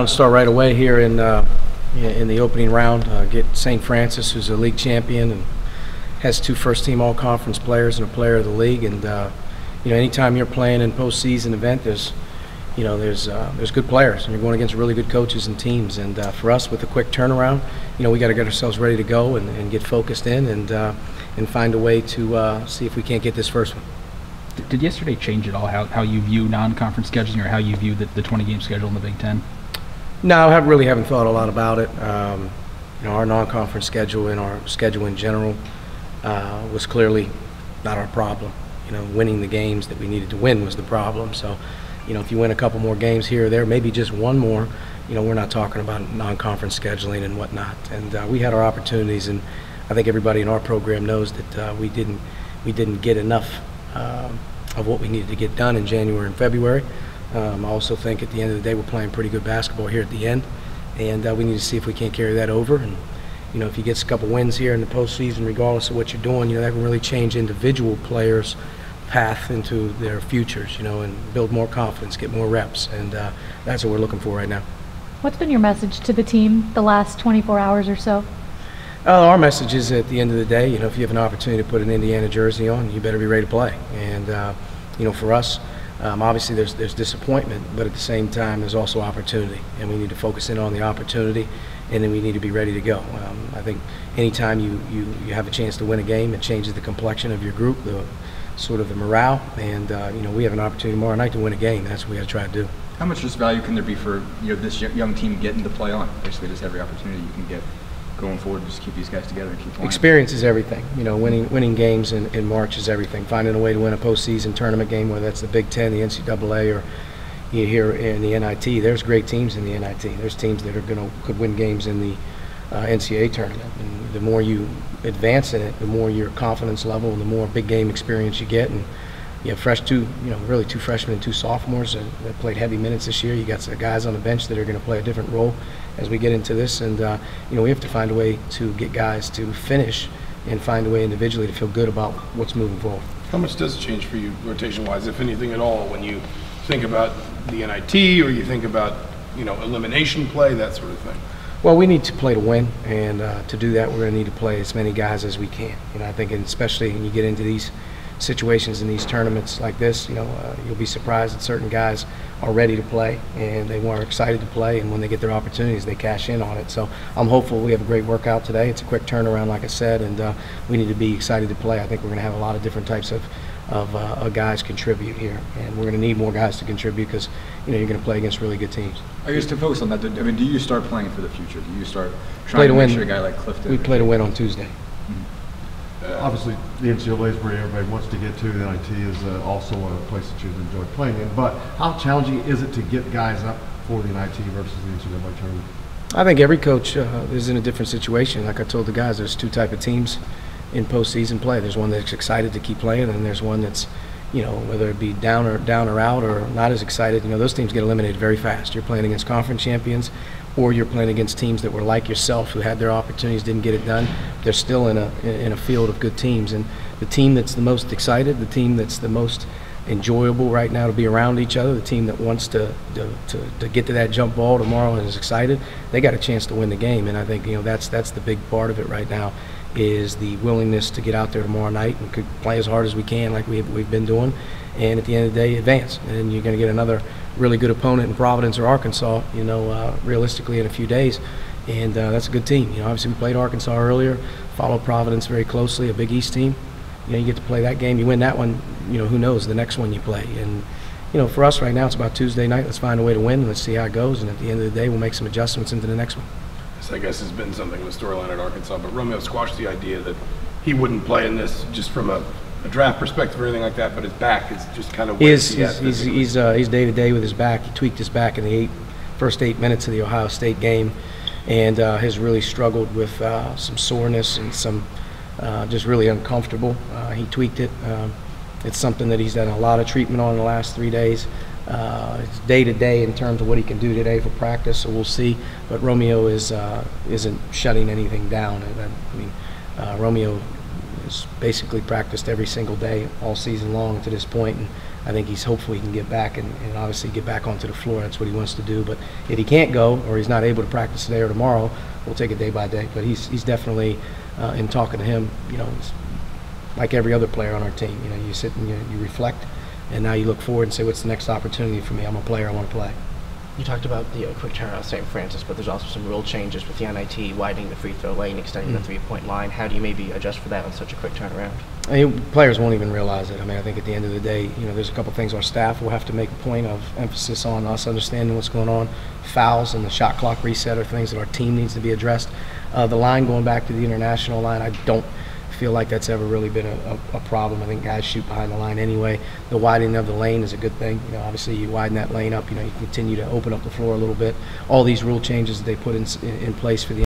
to start right away here in the opening round. Get St. Francis, who's a league champion and has 2 first-team all-conference players and a player of the league. And anytime you're playing in postseason event, there's good players, and you're going against really good coaches and teams. And for us, with a quick turnaround, we got to get ourselves ready to go and get focused in and find a way to see if we can't get this first one. Did yesterday change at all how you view non-conference scheduling, or how you view the 20-game schedule in the Big Ten? No, I really haven't thought a lot about it. Our non-conference schedule and our schedule in general was clearly not our problem. Winning the games that we needed to win was the problem. So, if you win a couple more games here or there, maybe just one more, we're not talking about non-conference scheduling and whatnot. And we had our opportunities, and I think everybody in our program knows that we didn't get enough of what we needed to get done in January and February. I also think at the end of the day we're playing pretty good basketball here at the end, and we need to see if we can't carry that over. And if you get a couple wins here in the postseason, regardless of what you're doing, that can really change individual players' path into their futures, and build more confidence, get more reps, and that's what we're looking for right now. What's been your message to the team the last 24 hours or so? Our message is, at the end of the day, if you have an opportunity to put an Indiana jersey on, you better be ready to play. And for us, obviously there's disappointment, but at the same time there's also opportunity, and we need to focus in on the opportunity, and then we need to be ready to go. I think anytime you have a chance to win a game, it changes the complexion of your group, the morale, and we have an opportunity tomorrow night to win a game. That's what we got to try to do. How much just value can there be for this young team getting to play on? Basically, just every opportunity you can get going forward, just keep these guys together and keep playing. Experience is everything. Winning games in March is everything. Finding a way to win a postseason tournament game, whether that's the Big Ten, the NCAA, or here in the NIT. There's great teams in the NIT. There's teams that could win games in the NCAA tournament. And the more you advance in it, the more your confidence level and the more big game experience you get. And you have really 2 freshmen and 2 sophomores that played heavy minutes this year. You got some guys on the bench that are going to play a different role as we get into this, and we have to find a way to get guys to finish and find a way individually to feel good about what's moving forward. How much does it change for you rotation-wise, if anything at all, when you think about the NIT or you think about elimination play, that sort of thing? Well, we need to play to win, and to do that, we're going to need to play as many guys as we can. I think, especially when you get into these situations in these tournaments like this, you'll be surprised that certain guys are ready to play and they are excited to play, and when they get their opportunities, they cash in on it. So I'm hopeful. We have a great workout today. It's a quick turnaround, like I said, and we need to be excited to play. I think we're going to have a lot of different types of guys contribute here, and we're going to need more guys to contribute because you're going to play against really good teams. I guess to focus on that, do you start playing for the future? Do you start trying to make sure a guy like Clifton? We play to win on Tuesday. Obviously, the NCAA is where everybody wants to get to. The NIT is also a place that you enjoy playing in. But how challenging is it to get guys up for the NIT versus the NCAA tournament? I think every coach is in a different situation. Like I told the guys, there's 2 types of teams in postseason play. There's one that's excited to keep playing, and there's one that's, whether it be down or out or not as excited. Those teams get eliminated very fast. You're playing against conference champions, or you're playing against teams that were like yourself, who had their opportunities, didn't get it done. They're still in a field of good teams, and the team that's the most excited, the team that's the most enjoyable right now to be around each other, the team that wants to get to that jump ball tomorrow and is excited, they got a chance to win the game. And I think that's the big part of it right now, is the willingness to get out there tomorrow night and could play as hard as we can, like we've been doing, and at the end of the day advance. And you're going to get another really good opponent in Providence or Arkansas, realistically in a few days, and that's a good team. Obviously we played Arkansas earlier, followed Providence very closely, a Big East team. You get to play that game, you win that one, who knows the next one you play. And for us right now, it's about Tuesday night. Let's find a way to win, and let's see how it goes, and at the end of the day we'll make some adjustments into the next one. This, I guess, has been something of a storyline at Arkansas, but Romeo squashed the idea that he wouldn't play in this just from a draft perspective or anything like that, but his back is just kind of where he's day to day with his back. He tweaked his back in the first 8 minutes of the Ohio State game, and has really struggled with some soreness and some just really uncomfortable. He tweaked it. It's something that he's done a lot of treatment on in the last 3 days. It's day to day in terms of what he can do today for practice, so we'll see. But Romeo isn't shutting anything down. Romeo has basically practiced every single day all season long to this point, and I think hopefully he can get back and obviously get back onto the floor. That's what he wants to do. But if he can't go or he's not able to practice today or tomorrow, we'll take it day by day. But he's definitely, in talking to him, he's like every other player on our team. You sit and you reflect, and now you look forward and say, what's the next opportunity for me? I'm a player. I want to play. You talked about the quick turnaround St. Francis, but there's also some rule changes with the NIT, widening the free throw lane, extending the three-point line. How do you maybe adjust for that on such a quick turnaround? Players won't even realize it. I think at the end of the day, there's a couple things our staff will have to make a point of emphasis on us understanding what's going on. Fouls and the shot clock reset are things that our team needs to be addressed. The line going back to the international line, I don't feel like that's ever really been a problem. I think guys shoot behind the line anyway. The widening of the lane is a good thing. Obviously you widen that lane up, you continue to open up the floor a little bit. All these rule changes that they put in place for the